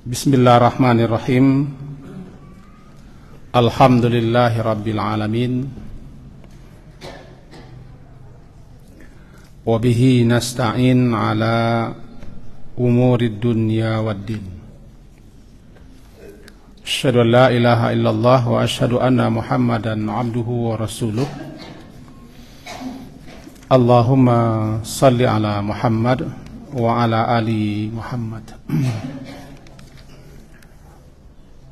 Bismillahirrahmanirrahim. Alhamdulillahi rabbil alamin. Wa bihi nasta'in ala umurid dunya waddin. Asyhadu an la ilaha illallah wa asyhadu anna Muhammadan abduhu wa rasuluh. Allahumma salli ala Muhammad wa ala ali Muhammad.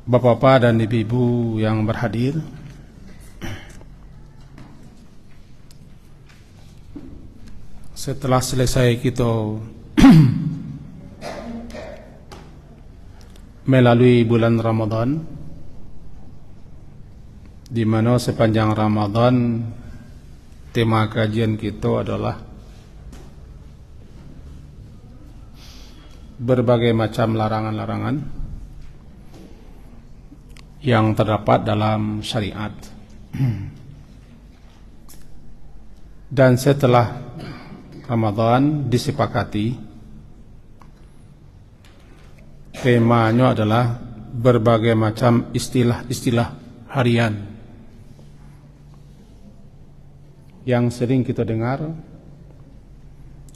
Bapak-bapak dan ibu-ibu yang berhadir, setelah selesai kita melalui bulan Ramadan, di mana sepanjang Ramadan tema kajian kita adalah berbagai macam larangan-larangan yang terdapat dalam syariat. Dan setelah Ramadan disepakati, temanya adalah berbagai macam istilah-istilah harian yang sering kita dengar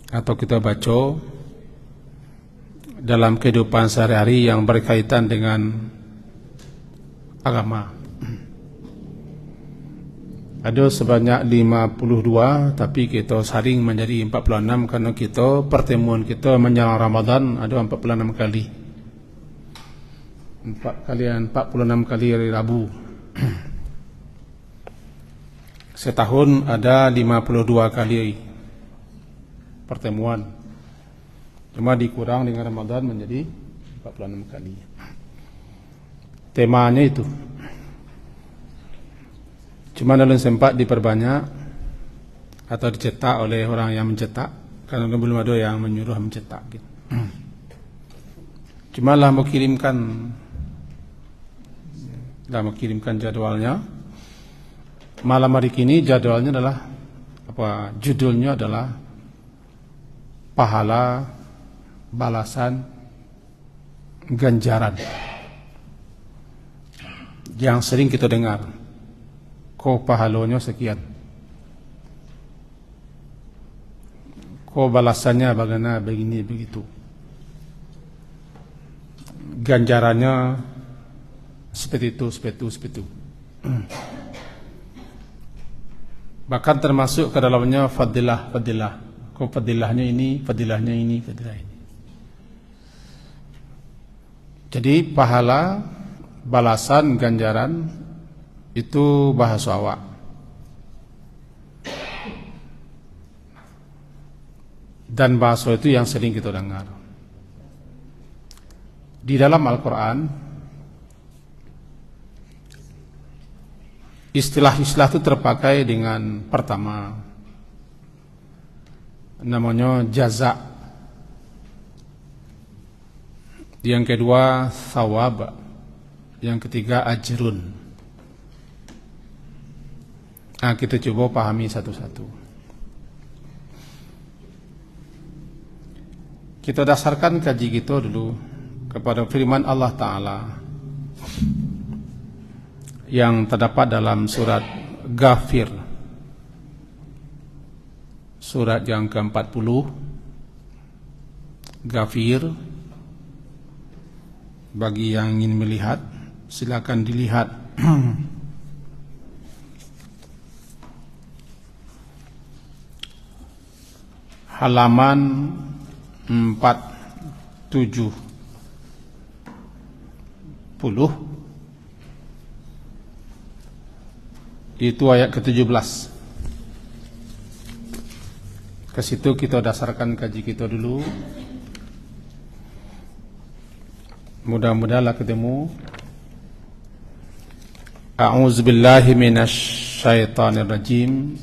atau kita baca dalam kehidupan sehari-hari yang berkaitan dengan agama. Ada sebanyak 52, tapi kita saring menjadi 46 karena kita pertemuan kita menjelang Ramadan ada 46 kali. 46 kali hari Rabu. Setahun ada 52 kali pertemuan. Cuma dikurang dengan Ramadan menjadi 46 kali. Temanya itu. Cuma dalam sempat diperbanyak atau dicetak oleh orang yang mencetak, karena belum ada yang menyuruh mencetak gitu. Cuma lah mau kirimkan jadwalnya. Malam hari ini jadwalnya adalah judulnya adalah pahala, balasan, ganjaran. Yang sering kita dengar, ko pahalanya sekian, ko balasannya bagaimana, begini begitu, ganjarannya seperti itu. Bahkan termasuk ke dalamnya fadilah, ko fadilahnya ini. Jadi pahala, balasan, ganjaran itu bahasa awak. Dan bahasa itu yang sering kita dengar. Di dalam Al-Quran, istilah-istilah itu terpakai dengan pertama, namanya jaza. Yang kedua, thawab. Yang ketiga, ajrun. Nah, kita coba pahami satu-satu. Kita dasarkan kaji kita dulu kepada firman Allah Ta'ala yang terdapat dalam surat Ghafir, surat yang ke-40. Ghafir, bagi yang ingin melihat, silakan dilihat. Halaman 470. Itu ayat ke-17. Ke situ kita dasarkan kaji kita dulu. Mudah-mudahan ketemu. A'udzubillahi minasyaitonirrajim.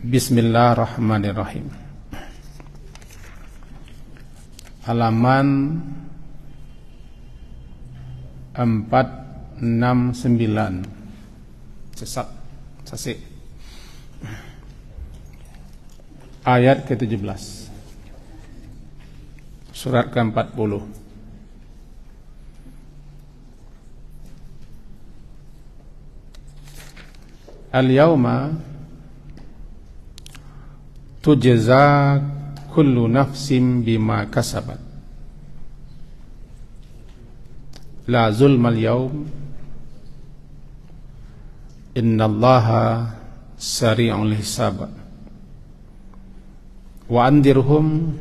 Bismillahirrahmanirrahim. Halaman 469. Sasik. Ayat ke-17. Surat ke-40. Al-yawma tujza kullu nafsin bima kasabat la zulmal yawm innallaha sari'ul hisab wa andirhum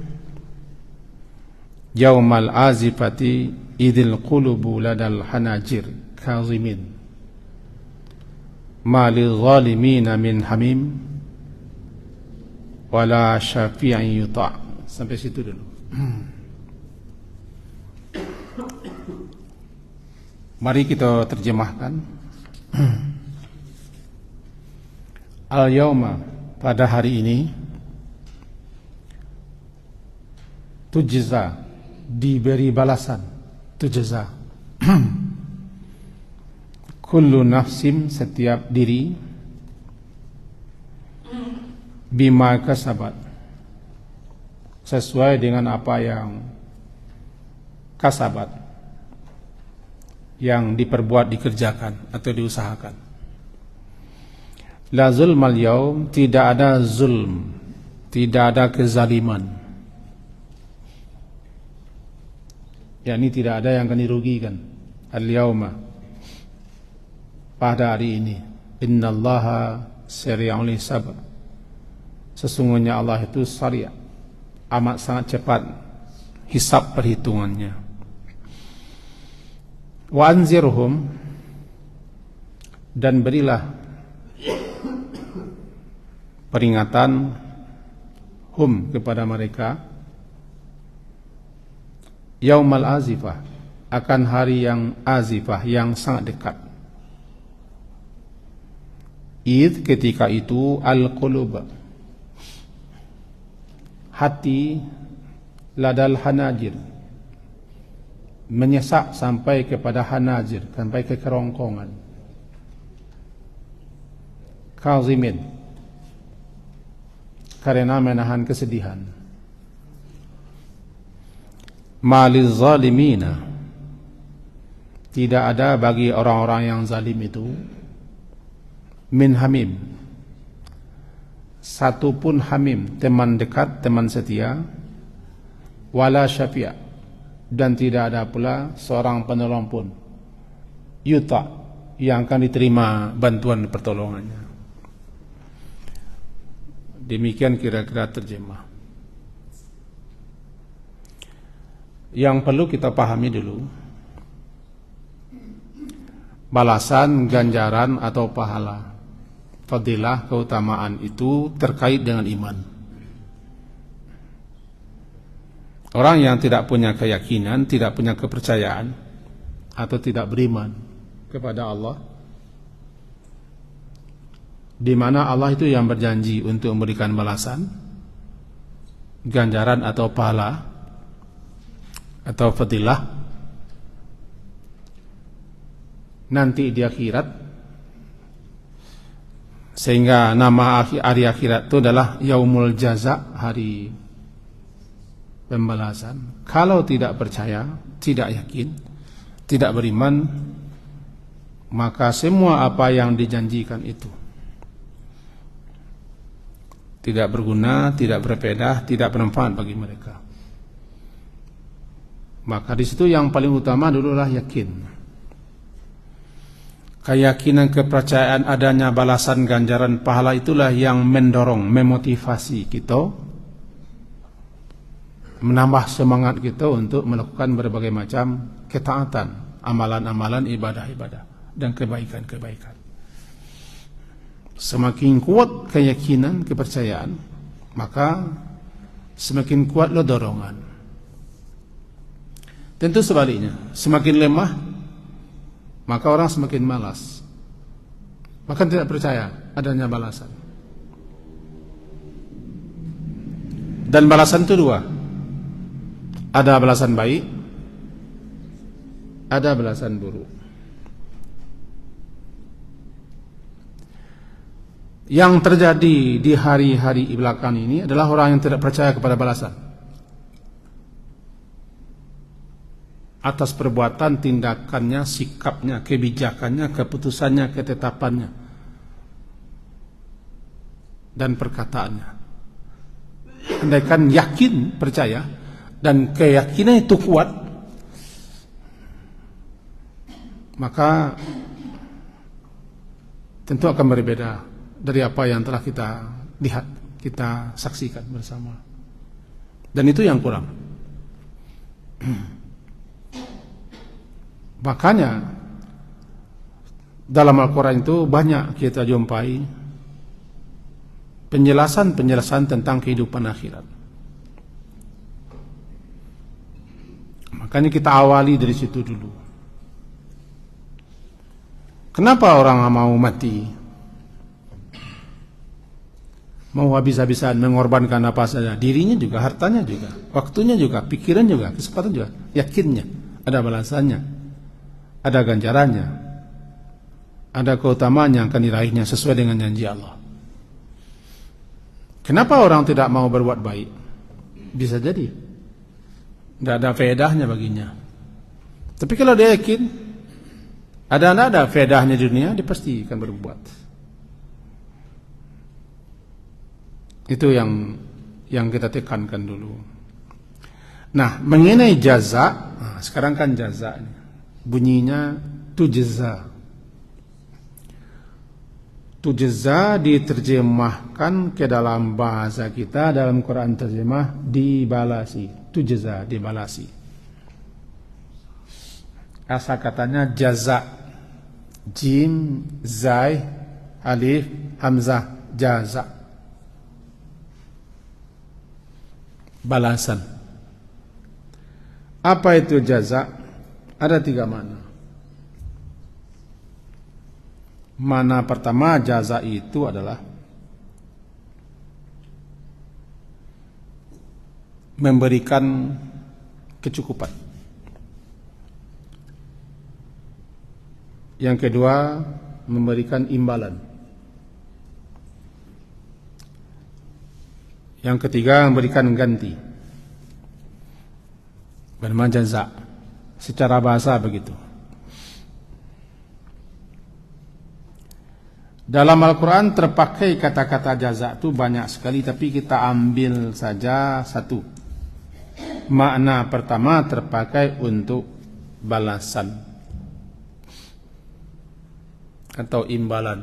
yawmal azifati idil qulubu ladal hanajir kazimin ma lil zalimina min hamim wala syafi'in yuta'. Sampai situ dulu. Mari kita terjemahkan. Al-yawma, pada hari ini, tujza, diberi balasan. Tujza. Kullu nafsim, setiap diri, bima kasabat, sesuai dengan apa yang kasabat, yang diperbuat, dikerjakan atau diusahakan. La zulmal yaum, tidak ada zulm, tidak ada kezaliman. yakni tidak ada yang akan dirugikan. Al-yauma, pada hari ini, innallaha sari'ul hisab, sesungguhnya Allah itu sari', amat sangat cepat hisab perhitungannya. Wa anzirhum, dan berilah peringatan hum kepada mereka, yaumal azifah, akan hari yang azifah, yang sangat dekat. Id, ketika itu, al-qulub, hati, ladal hanajir, menyesak sampai kepada hanajir, sampai ke kerongkongan. Kazimin, karena menahan kesedihan. Maliz zalimina, tidak ada bagi orang-orang yang zalim itu, min hamim, satu pun hamim, teman dekat, teman setia, wala syafi'a, dan tidak ada pula seorang penolong pun, yuta, yang akan diterima bantuan pertolongannya. Demikian kira-kira terjemah. Yang perlu kita pahami dulu, balasan, ganjaran atau pahala, fadilah, keutamaan itu terkait dengan iman. Orang yang tidak punya keyakinan, tidak punya kepercayaan, atau tidak beriman kepada Allah, di mana Allah itu yang berjanji untuk memberikan balasan, ganjaran atau pahala, atau fadilah nanti di akhirat, sehingga nama hari akhirat itu adalah yaumul jaza, hari pembalasan. Kalau tidak percaya, tidak yakin, tidak beriman, maka semua apa yang dijanjikan itu tidak berguna, tidak berfaedah, tidak bermanfaat bagi mereka. Maka di situ yang paling utama dululah yakin. Keyakinan, kepercayaan adanya balasan, ganjaran, pahala itulah yang mendorong, memotivasi kita, menambah semangat kita untuk melakukan berbagai macam ketaatan, amalan-amalan, ibadah-ibadah, dan kebaikan-kebaikan. Semakin kuat keyakinan, kepercayaan, maka semakin kuatlah dorongan. Tentu sebaliknya, semakin lemah, maka orang semakin malas, bahkan tidak percaya adanya balasan. Dan balasan itu dua, ada balasan baik, ada balasan buruk. Yang terjadi di hari-hari belakangan ini adalah orang yang tidak percaya kepada balasan atas perbuatan, tindakannya, sikapnya, kebijakannya, keputusannya, ketetapannya. dan perkataannya. Andaikan yakin, percaya, dan keyakinan itu kuat, maka tentu akan berbeda dari apa yang telah kita lihat, kita saksikan bersama. Dan itu yang kurang. Makanya dalam Al-Quran itu banyak kita jumpai penjelasan-penjelasan tentang kehidupan akhirat. Makanya kita awali dari situ dulu. Kenapa orang mau mati? Mau habis-habisan mengorbankan apa saja, dirinya juga, hartanya juga, waktunya juga, pikiran juga, kesempatan juga, yakinnya ada balasannya, ada ganjarannya, ada keutamaan yang akan diraihnya sesuai dengan janji Allah. Kenapa orang tidak mau berbuat baik? Bisa jadi tidak ada faedahnya baginya. Tapi kalau dia yakin ada faedahnya di dunia, dia pasti akan berbuat. Itu yang kita tekankan dulu. Nah, mengenai jaza, sekarang kan jaza bunyinya tujza. Tujza diterjemahkan ke dalam bahasa kita, dalam Quran terjemah dibalasi. Tujza, dibalasi. Asal katanya jaza, jim, zai, alif, hamzah, jaza. Balasan. Apa itu jaza? Ada 3 makna. Makna pertama, jaza itu adalah memberikan kecukupan. Yang kedua, memberikan imbalan. Yang ketiga, memberikan ganti. Bernama jaza. Secara bahasa begitu. Dalam Al-Quran terpakai kata-kata jaza itu banyak sekali, tapi kita ambil saja satu. Makna pertama terpakai untuk balasan atau imbalan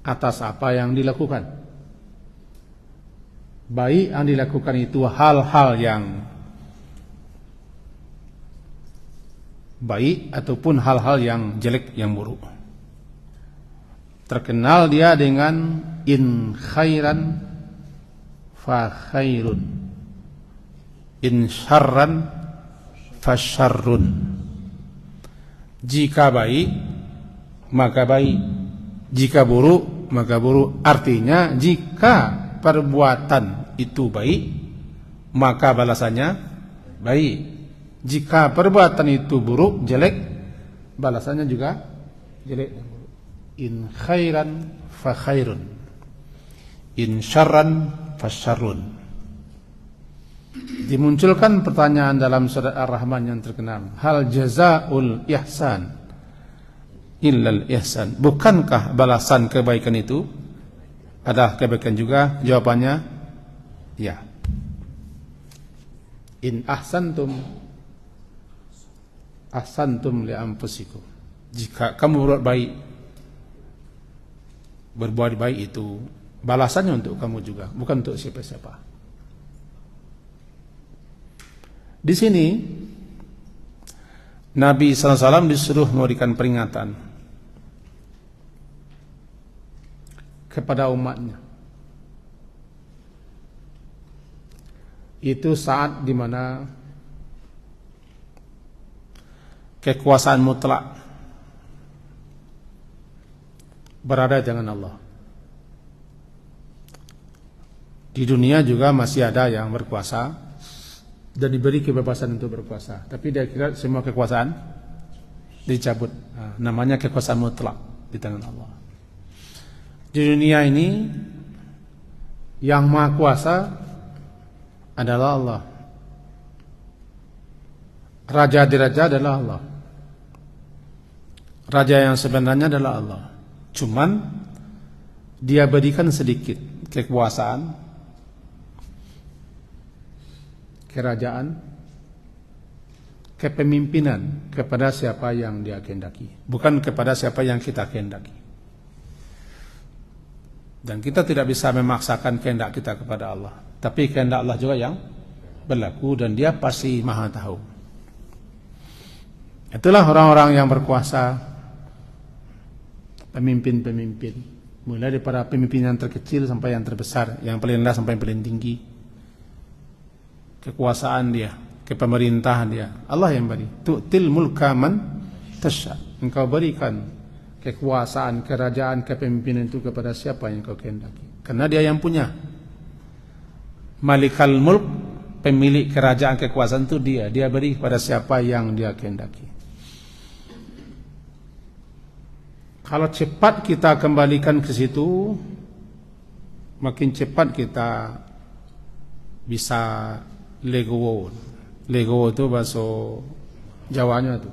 atas apa yang dilakukan. Baik yang dilakukan itu hal-hal yang baik ataupun hal-hal yang jelek, yang buruk. Terkenal dia dengan in khairan fa khairun, in syarran fa syarrun. Jika baik maka baik, jika buruk maka buruk. Artinya jika perbuatan itu baik, maka balasannya baik. Jika perbuatan itu buruk, jelek, balasannya juga jelek. In khairan fa khairun, in syarran fa syarrun. Dimunculkan pertanyaan dalam surat Ar-Rahman yang terkenal, hal jazaul ihsan illal ihsan. Bukankah balasan kebaikan itu ada kebaikan juga? Jawabannya ya. In ahsantum ahsantum li anfusikum. Jika kamu berbuat baik itu balasannya untuk kamu juga, bukan untuk siapa-siapa. Di sini Nabi sallallahu alaihi wasallam disuruh memberikan peringatan kepada umatnya. Itu saat di mana kekuasaan mutlak berada di tangan Allah. Di dunia juga masih ada yang berkuasa dan diberi kebebasan untuk berkuasa, tapi di akhirat semua kekuasaan dicabut. Namanya kekuasaan mutlak di tangan Allah. Di dunia ini yang maha kuasa adalah Allah. Raja di raja adalah Allah. Raja yang sebenarnya adalah Allah. Cuman dia berikan sedikit kekuasaan, kerajaan, kepemimpinan kepada siapa yang dia kehendaki, bukan kepada siapa yang kita kehendaki. Dan kita tidak bisa memaksakan kehendak kita kepada Allah, tapi kehendak Allah juga yang berlaku, dan dia pasti maha tahu. Itulah orang-orang yang berkuasa, pemimpin-pemimpin, mulai daripada pemimpin yang terkecil sampai yang terbesar, yang paling rendah sampai yang paling tinggi. Kekuasaan dia, kepemerintahan dia, Allah yang beri. Tu'til mulka man tasya. Engkau berikan kekuasaan, kerajaan, kepemimpinan itu kepada siapa yang kau kehendaki, karena dia yang punya. Malikal mulk, pemilik kerajaan, kekuasaan itu dia beri kepada siapa yang dia kehendaki. Kalau cepat kita kembalikan ke situ, makin cepat kita bisa legowo. Legowo itu bahasa Jawanya tuh.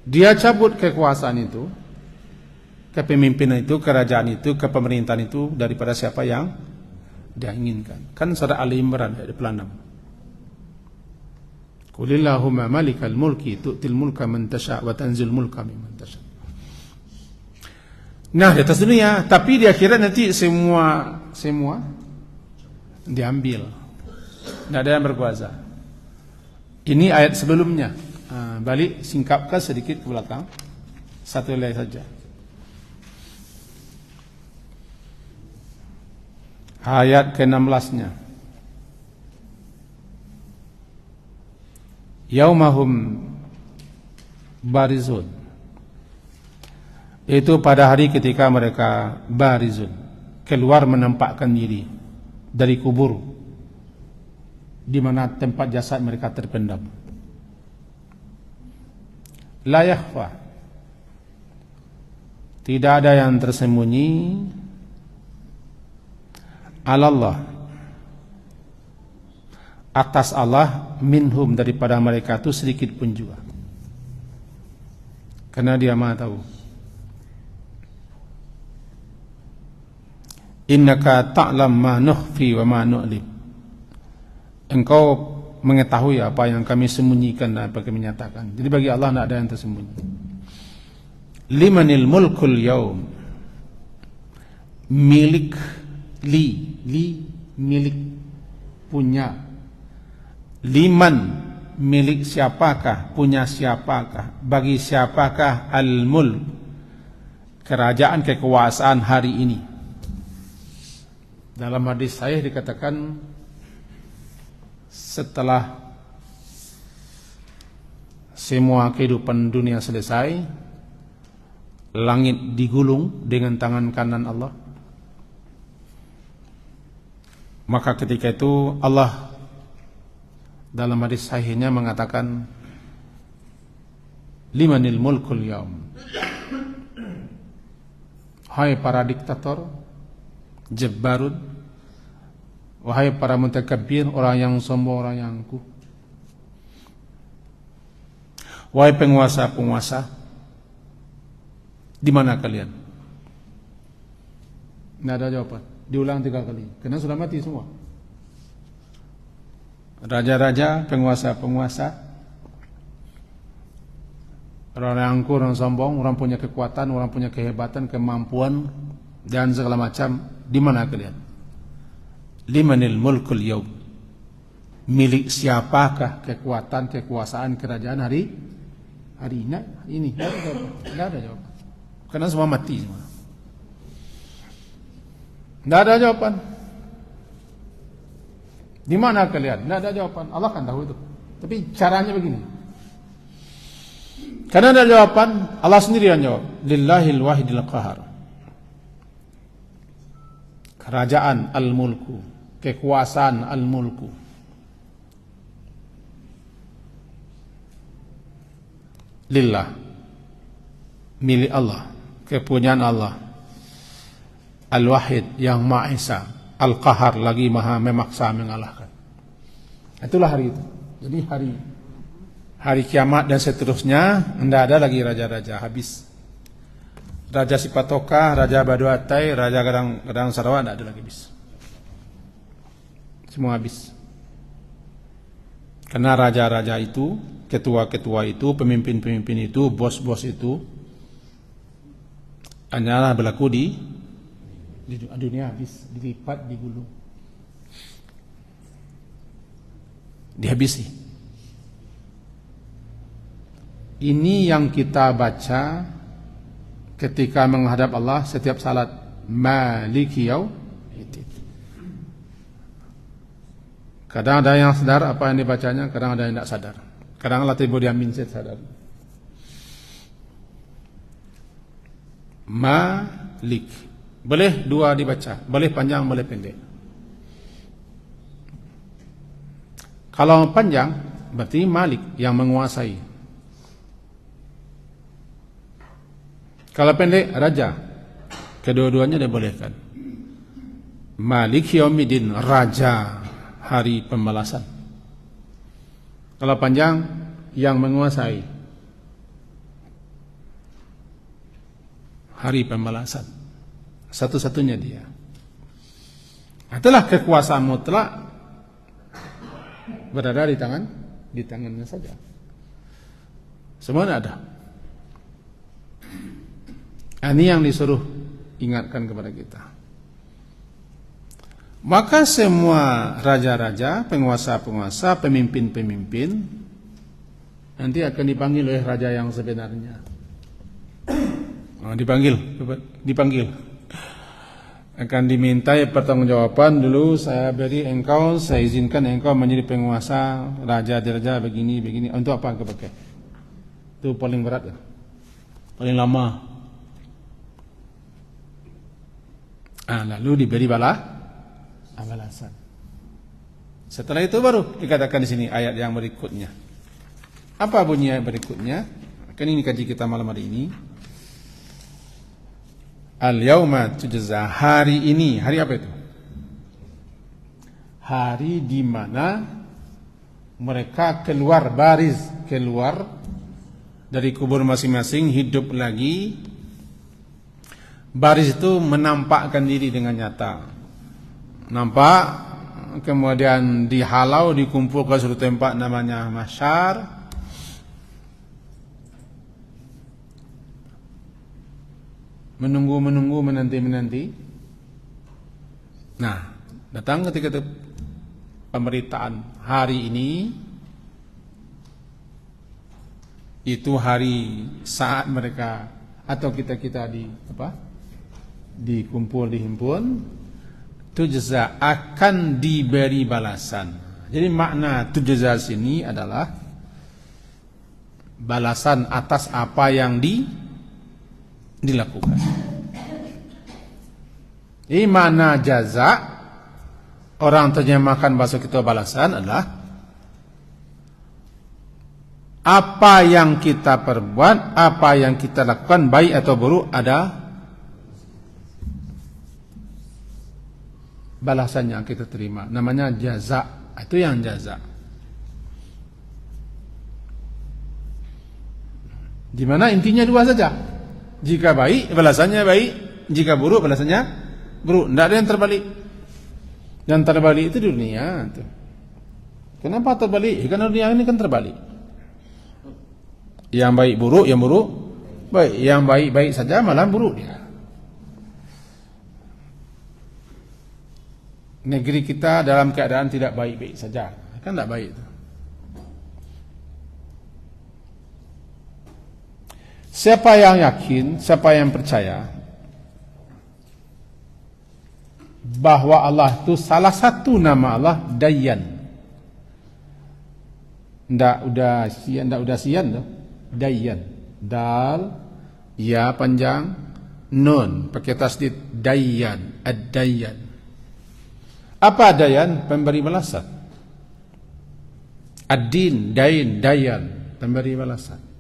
Dia cabut kekuasaan itu, kepemimpinan itu, kerajaan itu, kepemerintahan itu daripada siapa yang dia inginkan. Kan surah Ali Imran ayat 26. Qulillahumma malikal mulki tu'til mulka man tasha' wa tanzil mulka mimman tasha'. Nah, di atas dunia, tapi di akhirat nanti semua diambil. Tidak ada yang berkuasa. Ini ayat sebelumnya. Balik singkapkan sedikit ke belakang, satu helai saja. Ayat ke-16-nya. Yaumahum barizun. Itu pada hari ketika mereka barizun, keluar menampakkan diri dari kubur, di mana tempat jasad mereka terpendam. La yakhfa, tidak ada yang tersembunyi, alallah, atas Allah, minhum, daripada mereka itu sedikit pun juga, karena dia maha tahu. Innaka ta'lam ma nukhfi wa ma nu'lim, engkau mengetahui apa yang kami sembunyikan dan apa kami nyatakan. Jadi bagi Allah tidak ada yang tersembunyi. Limanil mulkul yaum, milik, li milik, punya. Liman, milik siapakah, punya siapakah, bagi siapakah al-mulk, kerajaan, kekuasaan hari ini. Dalam hadis sahih dikatakan, setelah semua kehidupan dunia selesai, langit digulung dengan tangan kanan Allah. Maka ketika itu Allah dalam hadis sahihnya mengatakan, limanil mulkul yaum, hai para diktator, jabbarun, wahai para mutakabbir, orang yang sombong, orang yang angkuh, wahai penguasa-penguasa, di mana kalian? Tidak ada jawaban. Diulang 3 kali, karena sudah mati semua. Raja-raja, penguasa-penguasa, orang yang angkuh, orang sombong, orang punya kekuatan, orang punya kehebatan, kemampuan, dan segala macam. Di mana kalian? Limanil mulkul yaum, milik siapakah kekuatan, kekuasaan, kerajaan hari ini? Tidak ada jawaban. Karena semua mati semua. Tidak ada jawaban. Di mana kalian? Tidak ada jawaban. Allah kan tahu itu. Tapi caranya begini. Karena ada jawaban, Allah sendiri yang jawab. Lillahil wahidil qahar. Kerajaan al-mulku, kekuasaan al-mulku. Lillah, milik Allah, kepunyaan Allah. Al-wahid, yang Maha Esa. Al-qahar, lagi maha memaksa, mengalahkan. Itulah hari itu. Jadi hari hari kiamat dan seterusnya, tidak ada lagi raja-raja, habis. Raja Sipatoka, Raja Badu Atai, Raja Gadang Sarawak, tidak ada lagi, habis. Semua habis. Karena raja-raja itu, ketua-ketua itu, pemimpin-pemimpin itu, bos-bos itu hanyalah berlaku di dunia, habis, dilipat, digulung, dihabisi. Ini yang kita baca ketika menghadap Allah setiap salat, Maliki Yaumiddin. Kadang ada yang sadar apa yang dibacanya, kadang ada yang tidak sadar. Kadang latih bodi amin sadar. Malik, boleh dua dibaca, boleh panjang, boleh pendek. Kalau panjang berarti Malik, yang menguasai. Kalau pendek, Raja. Kedua-duanya dibolehkan. Malik Yaumiddin, Raja hari pembalasan. Kalau panjang, yang menguasai hari pembalasan. Satu-satunya dia. Itulah kekuasaan mutlak berada di tangannya saja. Semuanya ada. Ini yang disuruh ingatkan kepada kita. Maka semua raja-raja, penguasa-penguasa, pemimpin-pemimpin nanti akan dipanggil oleh raja yang sebenarnya. Dipanggil. Akan dimintai pertanggungjawaban, dulu saya beri engkau, saya izinkan engkau menjadi penguasa, raja-raja begini. Untuk apa engkau pakai? Itu paling berat ya? Paling lama. Lalu diberi balasan. Setelah itu baru dikatakan di sini ayat yang berikutnya. Apa bunyi ayat berikutnya? Kan ini kaji kita malam hari ini. Al-yauma tujza, hari ini. Hari apa itu? Hari di mana mereka keluar dari kubur masing-masing, hidup lagi. Baris itu menampakkan diri dengan nyata. Nampak, kemudian dihalau, dikumpulkan suatu tempat namanya mahsyar. Menunggu, menanti. Nah, datang ketika itu pemberitaan hari ini, itu hari saat mereka atau kita dikumpul, dihimpun, tujza, akan diberi balasan. Jadi makna tujza sini adalah balasan atas apa yang dilakukan. Ini makna jaza, orang terjemahkan bahasa kita balasan adalah apa yang kita perbuat, apa yang kita lakukan, baik atau buruk, ada balasan yang kita terima. Namanya jaza. Itu yang jaza. Di mana intinya dua saja. Jika baik, balasannya baik. Jika buruk, balasannya buruk. Tidak ada yang terbalik. Yang terbalik itu di dunia. Kenapa terbalik? Karena dunia ini kan terbalik. Yang baik buruk, yang buruk baik. Yang baik-baik saja malah buruk dia. Negeri kita dalam keadaan tidak baik-baik saja. Kan tidak baik itu. Siapa yang yakin, siapa yang percaya bahwa Allah itu salah satu nama Allah, Dayyan. Tidak udah sian tuh. Dayyan. Dal, ya panjang, nun pakai tasdid, Dayyan, ad-Dayyan. Apa Dayyan? Pemberi balasan. Ad-din, Dain, Dayyan, pemberi balasan.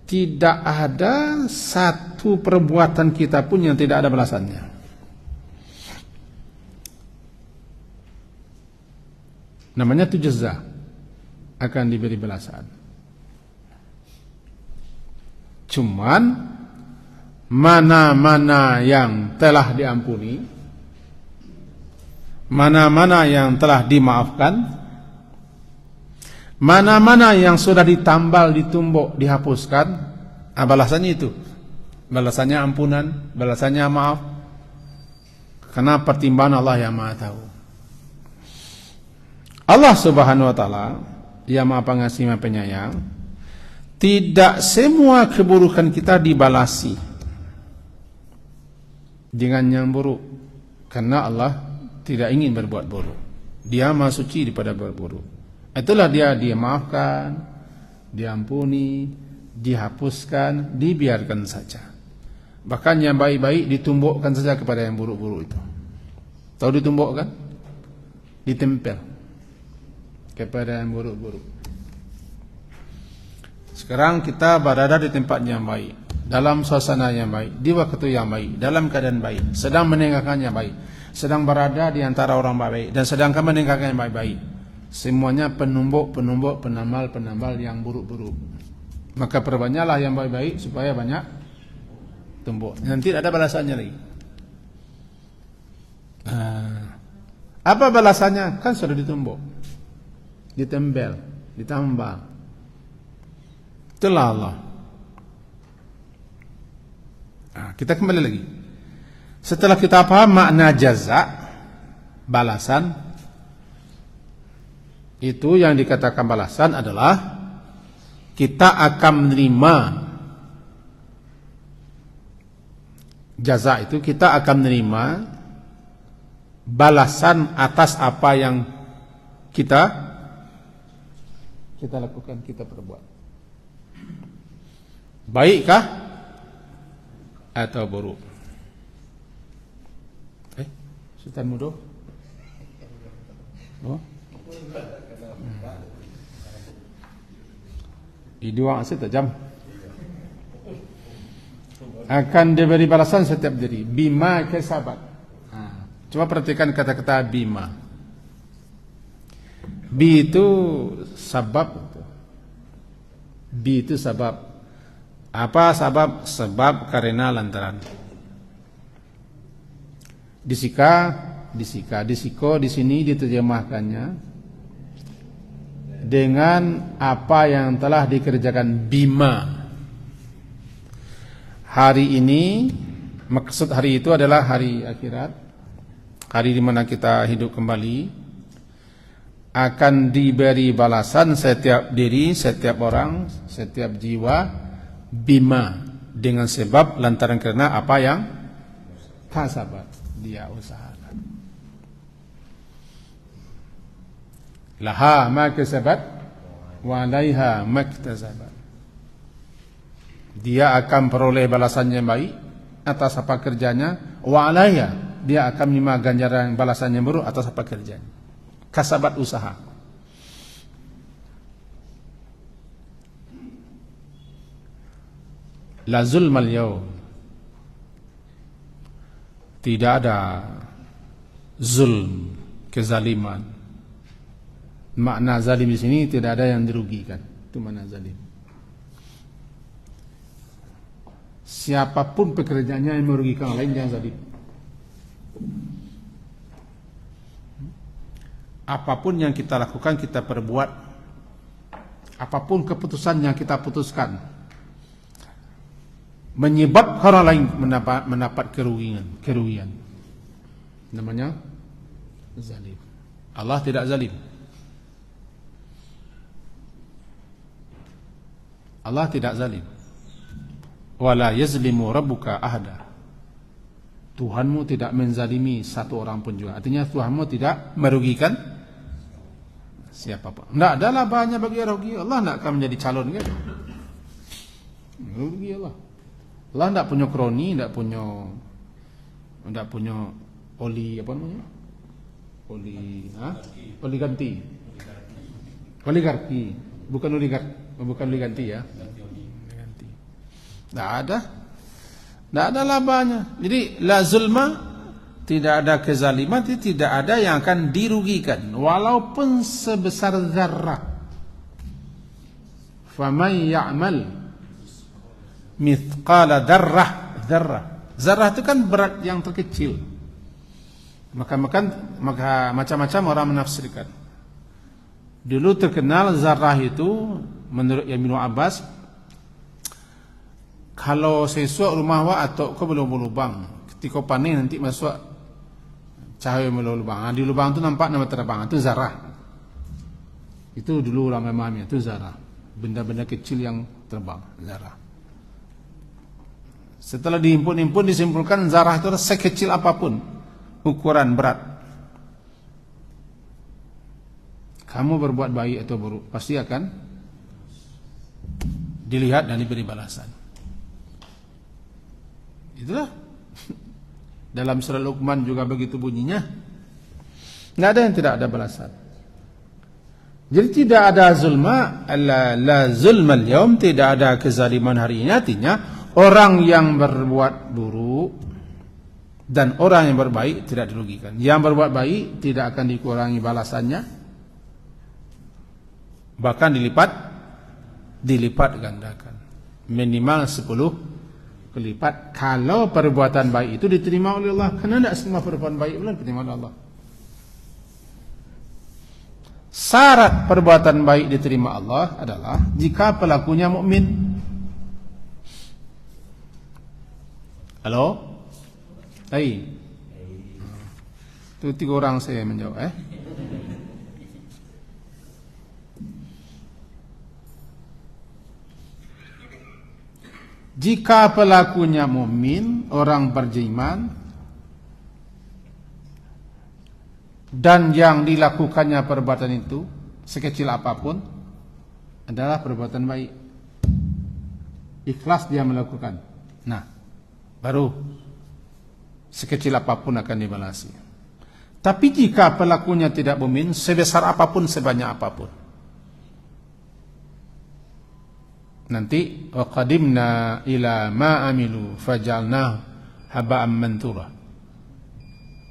Tidak ada satu perbuatan kita pun yang tidak ada balasannya. Namanya tujza. akan diberi balasan. Cuman mana-mana yang telah diampuni, mana-mana yang telah dimaafkan, mana-mana yang sudah ditambal, ditumbuk, dihapuskan, balasannya itu. Balasannya ampunan, balasannya maaf. Karena pertimbangan Allah yang Maha tahu. Allah Subhanahu wa taala yang Maha Pengasih, Maha Penyayang, tidak semua keburukan kita dibalasi dengan yang buruk. Karena Allah tidak ingin berbuat buruk. Dia Maha suci daripada berbuat buruk. Itulah dia maafkan, diampuni, dihapuskan, dibiarkan saja. Bahkan yang baik-baik ditumbukkan saja kepada yang buruk-buruk itu. Tahu ditumbukkan? Ditempel kepada yang buruk-buruk. Sekarang kita berada di tempat yang baik, dalam suasana yang baik, di waktu yang baik, dalam keadaan baik, sedang meninggalkan yang baik, sedang berada di antara orang baik, dan sedang meninggalkan yang baik-baik. Semuanya penumbuk, penambal yang buruk-buruk. Maka perbanyaklah yang baik-baik supaya banyak tumbuk. Nanti ada balasannya lagi. Apa balasannya? Kan sudah ditumbuk, ditempel, ditambah. Itulah Allah. Kita kembali lagi. Setelah kita paham makna jaza, balasan, itu yang dikatakan balasan adalah kita akan menerima jaza itu, kita akan menerima balasan atas apa yang kita lakukan, kita perbuat. Baikkah atau buruk? Sultan Mudo? Oh? Di dua asyik tak jam. Akan diberi balasan setiap diri bima kasabat. Coba perhatikan kata-kata bima. Bi itu sabab. Bi itu sabab. Apa sabab? Sebab karena lantaran. Disiko di sini diterjemahkannya dengan apa yang telah dikerjakan bima. Hari ini, maksud hari itu adalah hari akhirat, hari di mana kita hidup kembali, akan diberi balasan setiap diri, setiap orang, setiap jiwa, bima, dengan sebab lantaran karena apa yang kasabat, dia usahakan. Laha ma kasabat wa 'alaiha maktasabat. Dia akan peroleh balasan yang baik atas apa kerjanya, wa 'alaiha, dia akan menerima ganjaran balasan yang buruk atas apa kerjanya. Kasabat, usaha. La zulmal yaum. Tidak ada zulm, kezaliman. Makna zalim di sini tidak ada yang dirugikan. Itu makna zalim. Siapapun pekerjaannya yang merugikan orang lain, jangan zalim. Apapun yang kita lakukan, kita perbuat, apapun keputusan yang kita putuskan, menyebabkan orang lain mendapat kerugian, namanya zalim. Allah tidak zalim. Allah tidak zalim. Wala yazlimu rabbuka ahada. Tuhanmu tidak menzalimi satu orang pun juga. Artinya Tuhanmu tidak merugikan siapapun. Tidak adalah banyak bagi rugi. Allah tidak akan menjadi calon kan? Rugi Allah. Allah tidak punya kroni, tidak punya oli apa namanya? Oligarki. Bukan oligarki ya. Tidak ada labanya. Jadi la zulma, tidak ada kezaliman, tidak ada yang akan dirugikan walaupun sebesar zarrah. faman ya'mal mithqala dzarrah, zarrah itu kan berat yang terkecil. Maka macam-macam orang menafsirkan. Dulu terkenal zarrah itu menurut Ibnu Abbas, kalau sesuatu rumah wa atau kau belum lubang, ketika panen nanti masuk cahaya melalui lubang. Di lubang itu nampak nama terbang, itu zarrah. Itu dulu ulama memahami, itu zarrah. Benda-benda kecil yang terbang, zarrah. Setelah dihimpun-himpun disimpulkan zarrah itu sekecil apapun ukuran berat. Kamu berbuat baik atau buruk pasti akan dilihat dan diberi balasan. Itulah dalam surah Luqman juga begitu bunyinya. Tidak ada yang tidak ada balasan. Jadi tidak ada zulma, la zulmal yaum, tidak ada kezaliman hari ini. Artinya orang yang berbuat buruk dan orang yang berbaik tidak dirugikan. Yang berbuat baik tidak akan dikurangi balasannya, bahkan dilipat gandakan minimal 10 kelipat kalau perbuatan baik itu diterima oleh Allah. Karena tidak semua perbuatan baik boleh diterima oleh Allah. Syarat perbuatan baik diterima Allah adalah jika pelakunya mukmin. Halo? Hai. Itu 3 orang saya menjawab Jika pelakunya mukmin, orang beriman, dan yang dilakukannya perbuatan itu sekecil apapun adalah perbuatan baik, ikhlas dia melakukan, nah baru sekecil apapun akan dibalasi. Tapi jika pelakunya tidak mukmin, sebesar apapun, sebanyak apapun, nanti waqadimna ila ma amilu fajalnahu haba'an manthura.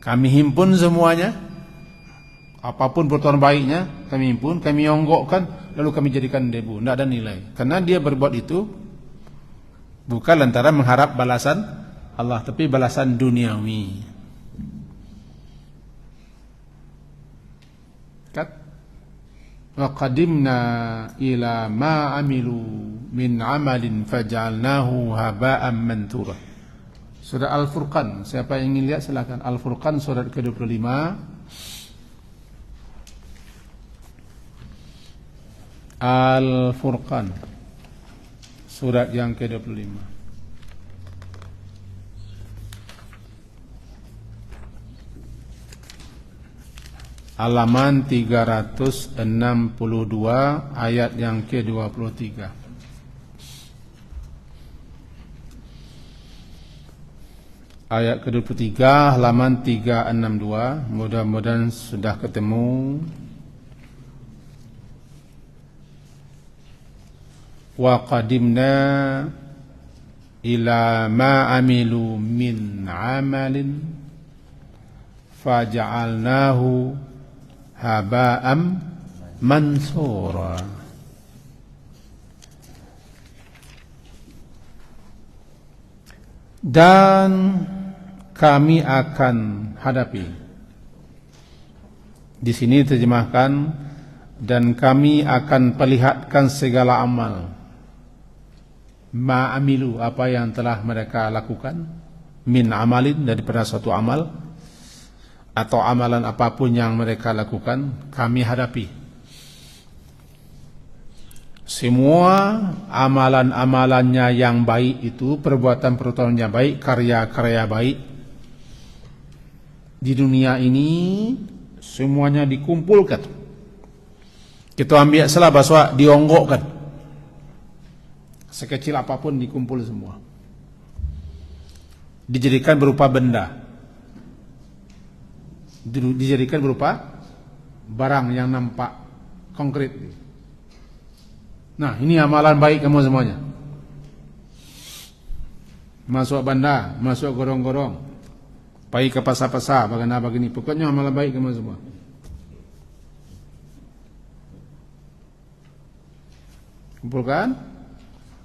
Kami himpun semuanya, apapun perbuatan baiknya kami himpun, kami onggokkan, lalu kami jadikan debu, tidak ada nilai. Karena dia berbuat itu bukan lantaran mengharap balasan Allah, tapi balasan duniawi. Wa qadimna ila ma amilu min amalin faj'alnahu haba'an manthura. Surah Al-Furqan. Siapa yang ingin lihat silakan. Al-Furqan surat ke-25. Al-Furqan surat yang ke-25. Halaman 362 ayat yang ke-23. Ayat ke-23 halaman 362. Mudah-mudahan sudah ketemu. Wa qadimna ila ma amilu min amalin faja'alnahu haba'am mansura. Dan kami akan hadapi. Di sini terjemahkan, dan kami akan perlihatkan segala amal ma'amilu, apa yang telah mereka lakukan, min amalin, daripada suatu amal atau amalan apapun yang mereka lakukan, kami hadapi. Semua amalan-amalannya yang baik itu, perbuatan-perbuatannya baik, karya-karya baik di dunia ini semuanya dikumpulkan. Kita ambil salah bahasa dionggokkan. Sekecil apapun dikumpul semua. Dijadikan berupa benda. Dijadikan berupa barang yang nampak konkret. Nah, ini amalan baik kamu semuanya. Masuk bandar, masuk gorong-gorong, pergi ke pasar-pasar, bagaimana begini. Pokoknya amalan baik kamu semua. Kumpulkan.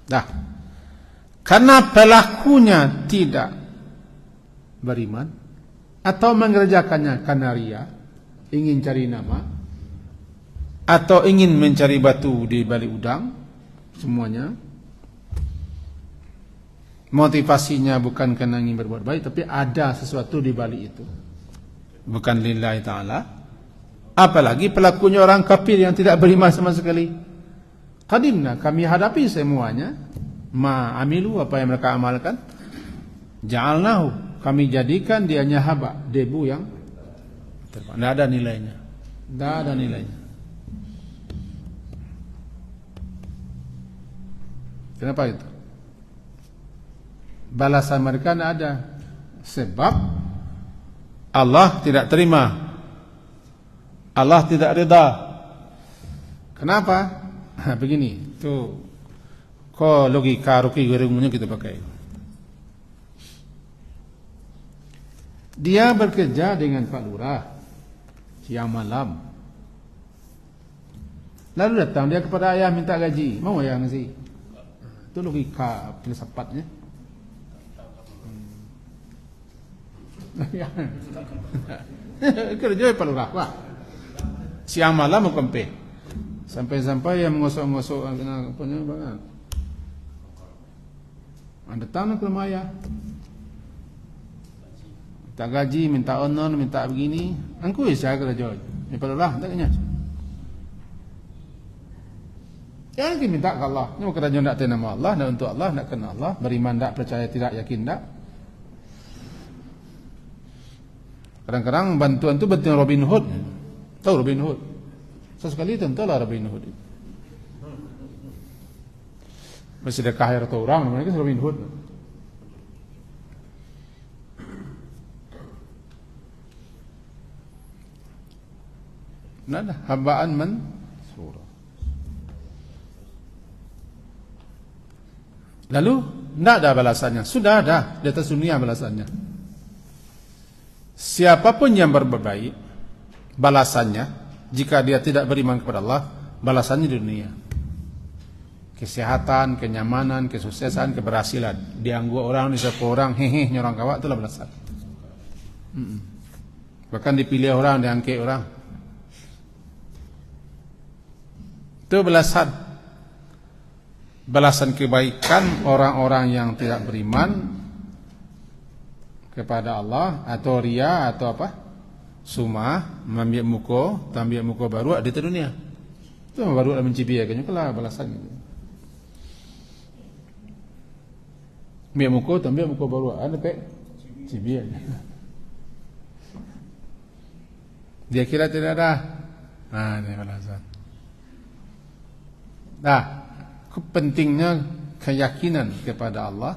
Dah. Karena pelakunya tidak beriman atau mengerjakannya karena ria, ingin cari nama, atau ingin mencari batu di balik udang, semuanya motivasinya bukan karena ingin berbuat baik, tapi ada sesuatu di balik itu, bukan lillahi ta'ala. Apalagi pelakunya orang kafir yang tidak beriman sama sekali. Qadimna, kami hadapi semuanya, amilu, apa yang mereka amalkan, ja'alnahu, kami jadikan dianya haba, debu yang terbang. Tidak ada nilainya. Tidak ada nilainya. Kenapa itu? Balasan mereka tidak ada. Sebab Allah tidak terima, Allah tidak rida. Kenapa? Begini, tuh kok logika Rocky Gerungnya kita pakai. Dia bekerja dengan Pak Lurah siang malam. Lalu datang dia kepada ayah minta gaji. Mau ayah ngasih? Itu logika filsafatnya. Kerja Pak Lurah, Pak. Siang malam mengkempe. Sampai-sampai yang mengosok-ngosok apanya banget. Datang ke rumah ayah. Minta gaji, minta onon, minta begini. Angku saya kerja. Ini Pak Lurah, tak kena. Ya nanti minta ke Allah. Ini kerja nak tahu nama Allah, nak untuk Allah, nak kenal Allah, beriman tak, percaya tidak, yakin tak. Kadang-kadang bantuan tu bantuan Robin Hood. Tahu Robin Hood? Sesekali tentulah Robin Hood. Bersedekah harta orang, namanya kan Robin Hood. Nah, hambaan surah. Lalu tidak ada balasannya. Sudah ada di atas dunia balasannya. Siapapun yang berbuat baik, balasannya jika dia tidak beriman kepada Allah, balasannya di dunia. Kesehatan, kenyamanan, kesuksesan, keberhasilan. Dianggu orang, disapa orang, hehe, nyorang kawak, itulah balasan. Bahkan dipilih orang, diangkat orang. Itu balasan. Balasan kebaikan orang-orang yang tidak beriman kepada Allah, atau ria, atau apa? Sumah, ambil muka baru di dunia. Itu baru mencibiakannya kelah balasan itu. Ambil muka baru ada pek cibian. Dia kira tidak ada. Nah, ini balasan. Nah, pentingnya keyakinan kepada Allah,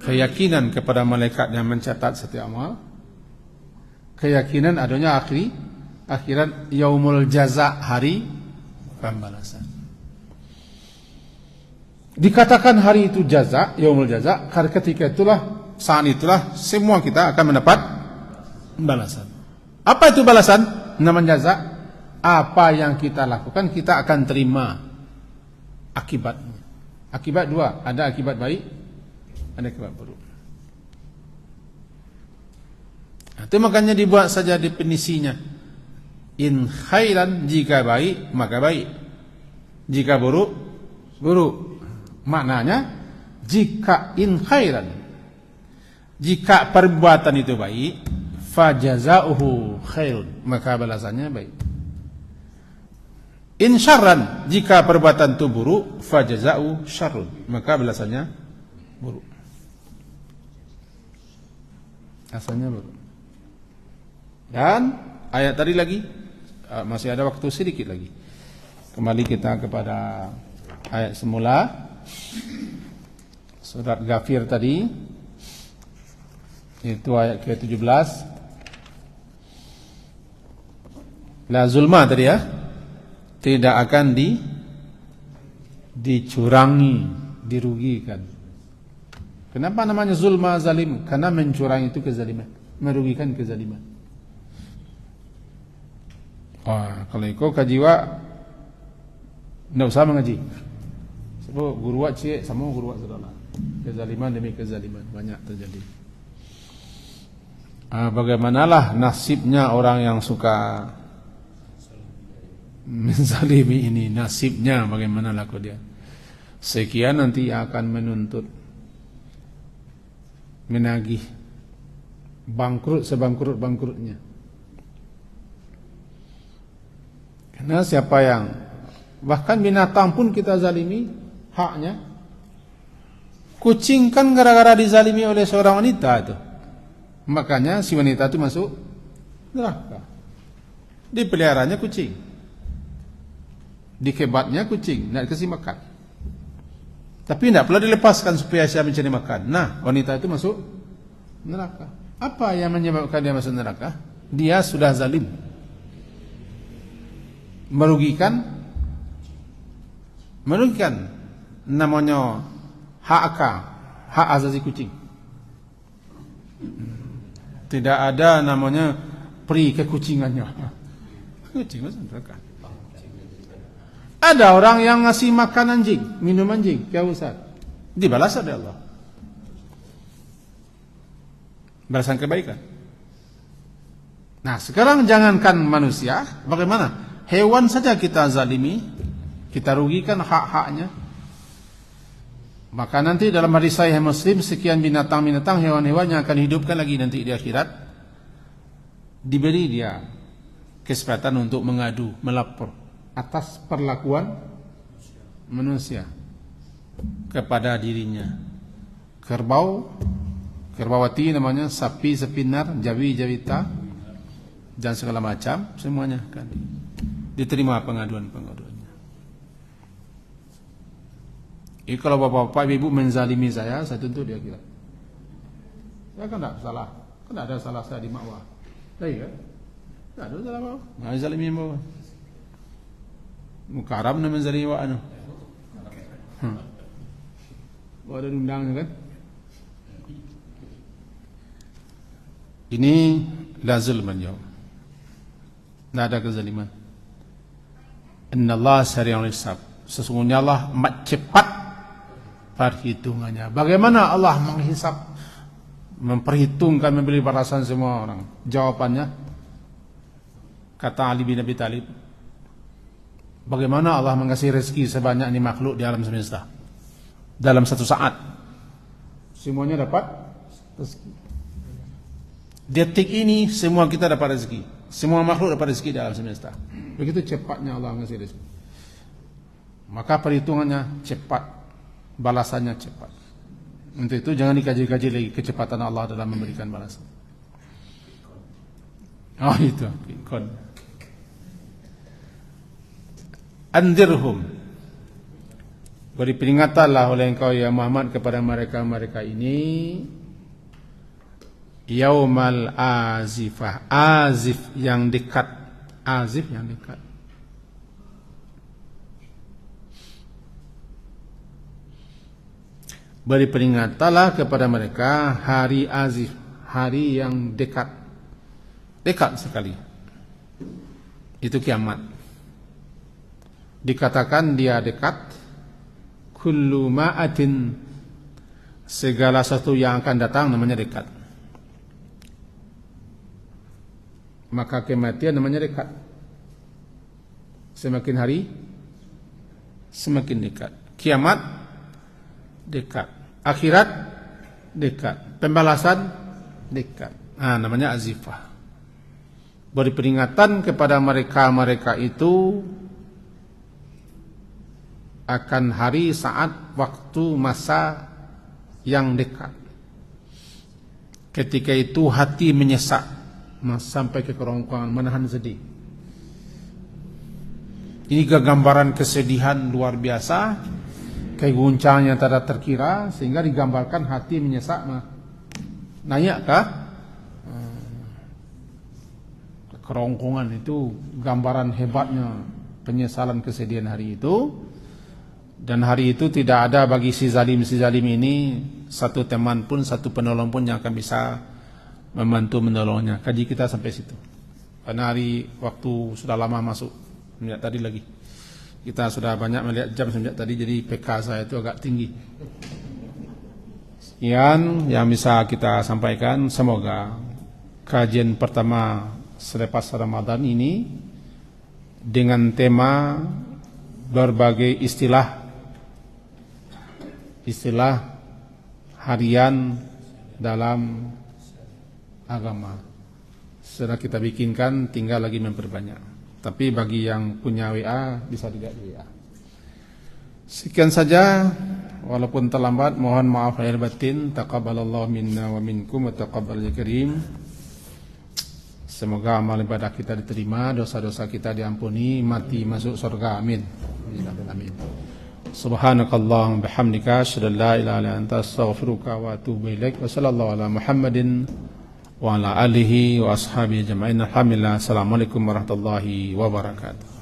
keyakinan kepada malaikat yang mencatat setiap amal, keyakinan adanya akhirat, yaumul jaza, hari pembalasan. Dikatakan hari itu jaza, yaumul jaza, karena ketika itulah, saat itulah semua kita akan mendapat balasan. Apa itu balasan? Namanya jaza. Apa yang kita lakukan, kita akan terima akibatnya. Akibat dua, ada akibat baik, ada akibat buruk. Itu makanya dibuat saja definisinya. In khairan, jika baik maka baik, jika buruk buruk. Maknanya jika in khairan, jika perbuatan itu baik, fajazauhu khairun, maka balasannya baik. In syarran, jika perbuatan itu buruk, fajazau syarrun, maka balasannya buruk. Asalnya buruk. Dan ayat tadi lagi, masih ada waktu sedikit lagi. Kembali kita kepada ayat semula, surat Ghafir tadi, itu ayat ke-17. La zulma tadi ya, tidak akan dicurangi, dirugikan. Kenapa namanya zulma, zalim? Karena mencurangi itu kezaliman, merugikan kezaliman. Wah, kalau ikut kajiwa Tidak usah mengaji. Sebab guru wak cik sama guru wak saudara. Kezaliman demi kezaliman banyak terjadi. Bagaimanalah nasibnya orang yang suka menzalimi ini? Nasibnya bagaimana laku dia? Sekian nanti akan menuntut, menagih, bangkrut sebangkrut-bangkrutnya. Karena siapa yang, bahkan binatang pun kita zalimi haknya. Kucing kan gara-gara dizalimi oleh seorang wanita itu, makanya si wanita itu masuk neraka. Dipeliharanya kucing, dikebatnya kucing, tidak dikasih makan. Tapi tidak pula dilepaskan supaya saya mencari makan. Nah, wanita itu masuk neraka. Apa yang menyebabkan dia masuk neraka? Dia sudah zalim, merugikan, namanya hak asasi kucing. Tidak ada namanya pri kekucingannya. Kucing masuk neraka. Ada orang yang ngasih makan anjing, minum anjing, ya Ustaz, dibalas oleh Allah. Balasan kebaikan. Nah, sekarang jangankan manusia, bagaimana? Hewan saja kita zalimi, kita rugikan hak-haknya. Maka nanti dalam hadis sahih Muslim, sekian binatang-binatang, hewan-hewan yang akan hidupkan lagi nanti di akhirat, diberi dia kesempatan untuk mengadu, melapor atas perlakuan manusia kepada dirinya. Kerbau, kerbawati namanya, sapi, sepinar, jawi, jawita, dan segala macam, semuanya kan diterima pengaduan-pengaduannya. Jadi kalau bapak-bapak ibu menzalimi saya tuntut dia kira. Saya kan tidak salah, kan tidak ada salah saya di makwah. Iya kan? Tidak ada salah makwah. Nggak zalimi makwah. Mukaram nama menzalimi wa anu. Ada undangnya kan? Ini la zulman jauh. Tidak ada kezaliman. Inna Allah sari'ul hisab. Sesungguhnya Allah amat cepat perhitungannya. Bagaimana Allah menghisab, memperhitungkan, memberi balasan semua orang? Jawabannya, kata Ali bin Abi Thalib, bagaimana Allah mengasih rezeki sebanyak ini makhluk di alam semesta dalam satu saat? Semuanya dapat rezeki. Detik ini semua kita dapat rezeki, semua makhluk dapat rezeki di alam semesta. Begitu cepatnya Allah mengasih rezeki. Maka perhitungannya cepat, balasannya cepat. Untuk itu jangan dikaji-kaji lagi kecepatan Allah dalam memberikan balasan. Oh itu, kon. Andirhum, beri peringatanlah oleh engkau ya Muhammad kepada mereka-mereka ini, yaumal azifah, azif yang dekat, azif yang dekat. Beri peringatanlah kepada mereka hari azif, hari yang dekat, dekat sekali. Itu kiamat. Dikatakan dia dekat. Kullu ma'atin, segala sesuatu yang akan datang namanya dekat. Maka kematian namanya dekat. Semakin hari semakin dekat. Kiamat dekat. Akhirat dekat. Pembalasan dekat. Namanya azifah. Beri peringatan kepada mereka-mereka itu akan hari, saat, waktu, masa yang dekat. Ketika itu hati menyesak sampai ke kerongkongan, menahan sedih. Ini gambaran kesedihan luar biasa, keguncang yang tak terkira, sehingga digambarkan hati menyesak naik kah? Kerongkongan itu gambaran hebatnya penyesalan kesedihan hari itu. Dan hari itu tidak ada bagi si zalim ini satu teman pun, satu penolong pun yang akan bisa membantu menolongnya. Kaji kita sampai situ. Karena hari waktu sudah lama masuk, tadi lagi. Kita sudah banyak melihat jam sejak tadi, jadi PK saya itu agak tinggi. Sekian yang bisa kita sampaikan. Semoga kajian pertama selepas Ramadan ini dengan tema berbagai istilah harian dalam agama sudah kita bikinkan, tinggal lagi memperbanyak. Tapi bagi yang punya WA bisa dilihat di WA. Sekian saja, walaupun terlambat, mohon maaf lahir batin. Taqabbalallahu minna wa minkum wa taqabbal ya karim. Semoga amal ibadah kita diterima, dosa-dosa kita diampuni, mati masuk surga. Amin. Amin. Subhanakallahumma bihamdika asyhadu an la ilaha illa anta astaghfiruka wa atubu ilaik. Wa sallallahu ala Muhammadin wa ala alihi wa ashabihi ajma'in. Alhamdulillah. Assalamualaikum warahmatullahi wabarakatuh.